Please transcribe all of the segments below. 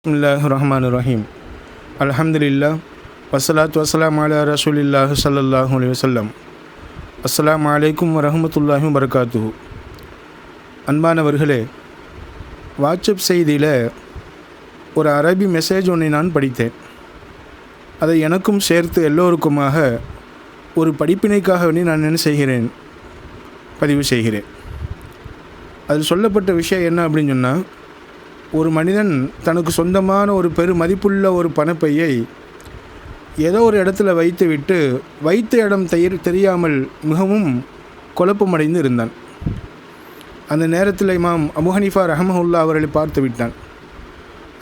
பிஸ்மில்லாஹிர்ரஹ்மானிர்ரஹீம். அல்ஹம்துலில்லாஹ் வஸ்ஸலாத்து வஸ்ஸலாமு அலா ரசூலில்லாஹி ஸல்லல்லாஹு அலைஹி வஸல்லம். அஸ்ஸலாமு அலைக்கும் வரஹ்மத்துல்லாஹி வபரகாத்துஹு. அன்பானவர்களே, வாட்ஸ்அப் செய்தியில் ஒரு அரபி மெசேஜ் ஒன்றை நான் படித்தேன். அதை எனக்கும் சேர்த்து எல்லோருக்குமாக ஒரு படிப்பினைக்காக வேண்டி நான் என்ன செய்கிறேன், பதிவு செய்கிறேன். அதில் சொல்லப்பட்ட விஷயம் என்ன அப்படின்னு சொன்னால், ஒரு மனிதன் தனக்கு சொந்தமான ஒரு பெரு மதிப்புள்ள ஒரு பணப்பையை ஏதோ ஒரு இடத்துல வைத்துவிட்டு வைத்த இடம் தெரியாமல் மிகவும் குழப்பமடைந்து இருந்தான். அந்த நேரத்தில் இமாம் அபு ஹனீஃபா ரஹ்மஹுல்லா அவர்களை பார்த்து விட்டான்.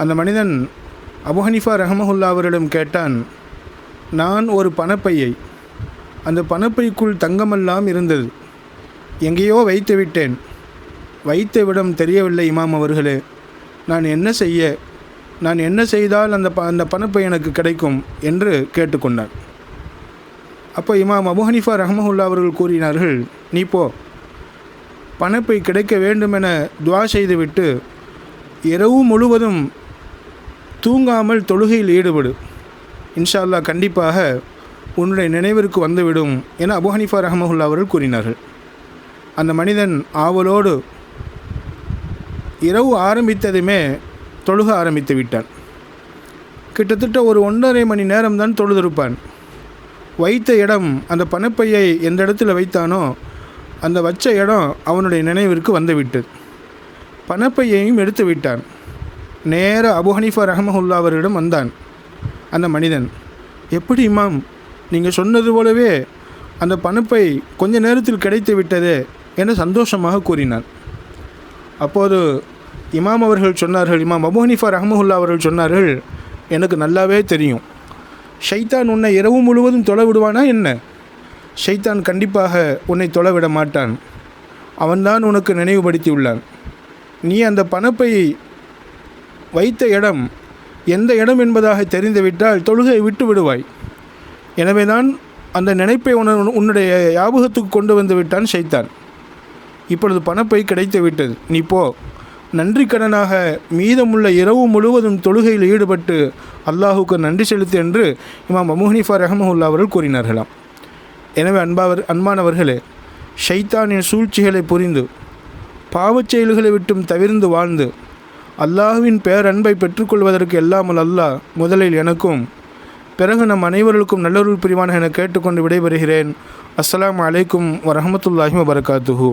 அந்த மனிதன் அபு ஹனீஃபா ரஹ்மஹுல்லா அவரிடம் கேட்டான், நான் ஒரு பணப்பையை, அந்த பணப்பைக்குள் தங்கமெல்லாம் இருந்தது, எங்கேயோ வைத்து விட்டேன், வைத்த விடம் தெரியவில்லை இமாம் அவர்களே, நான் என்ன செய்தால் அந்த பணப்பை எனக்கு கிடைக்கும் என்று கேட்டுக்கொண்டான். அப்போ இமாம் அபு ஹனீஃபா ரஹ்மஹுல்லா அவர்கள் கூறினார்கள், நீ போ, பணப்பை கிடைக்க வேண்டும் என துவா செய்துவிட்டு இரவு முழுவதும் தூங்காமல் தொழுகையில் ஈடுபடு, இன்ஷா அல்லாஹ் கண்டிப்பாக உன்னுடைய நினைவிற்கு வந்துவிடும் என அபு ஹனீஃபா ரஹ்மஹுல்லா அவர்கள் கூறினார்கள். அந்த மனிதன் ஆவலோடு இரவு ஆரம்பித்ததுமே தொழுக ஆரம்பித்து விட்டான். கிட்டத்தட்ட ஒரு 1.5 மணி நேரம்தான் தொழுதிருப்பான். வைத்த இடம், அந்த பணப்பையை எந்த இடத்துல வைத்தானோ அந்த வச்ச இடம் அவனுடைய நினைவிற்கு வந்துவிட்டது. பணப்பையையும் எடுத்து விட்டான். நேர அபு ஹனீஃபா ரஹ்மஹுல்லா அவரிடம் வந்தான். அந்த மனிதன், எப்படி இமாம், நீங்கள் சொன்னது போலவே அந்த பணப்பை கொஞ்ச நேரத்தில் கிடைத்து விட்டதே என சந்தோஷமாக கூறினான். அப்போது இமாம் அவர்கள் சொன்னார்கள், இமாம் அபு ஹனீஃபா ரஹ்மஹுல்லா அவர்கள் சொன்னார்கள், எனக்கு நல்லாவே தெரியும், ஷைத்தான் உன்னை இரவு முழுவதும் தொலை விடுவானா என்ன? ஷைத்தான் கண்டிப்பாக உன்னை தொலை விட மாட்டான். அவன்தான் உனக்கு நினைவுபடுத்தி உள்ளான். நீ அந்த பணப்பை வைத்த இடம் எந்த இடம் என்பதாக தெரிந்துவிட்டால் தொழுகை விட்டு விடுவாய். எனவே தான் அந்த நினைப்பை உன்னுடைய ஞாபகத்துக்கு கொண்டு வந்து விட்டான் ஷைத்தான். இப்பொழுது பணப்பை கிடைத்து விட்டது, நீ போ, நன்றி கடனாக மீதமுள்ள இரவு முழுவதும் தொழுகையில் ஈடுபட்டு அல்லாஹுக்கு நன்றி செலுத்து என்று இமாம் அபு ஹனீஃபா ரஹ்மஹுல்லா அவர்கள் கூறினார்களாம். எனவே அன்பானவர்களே, ஷைத்தானின் சூழ்ச்சிகளை புரிந்து பாவச் செயல்களை விட்டும் தவிர்ந்து வாழ்ந்து அல்லாஹுவின் பேரன்பை பெற்றுக்கொள்வதற்கு எல்லாமல் அல்லாஹ் முதலில் எனக்கும் பிறகு நம் அனைவர்களுக்கும் நல்லொருள் புரிவான என கேட்டுக்கொண்டு விடைபெறுகிறேன். அஸ்ஸலாமு அலைக்கும் வரஹ்மத்துல்லாஹி வபரகாத்துஹு.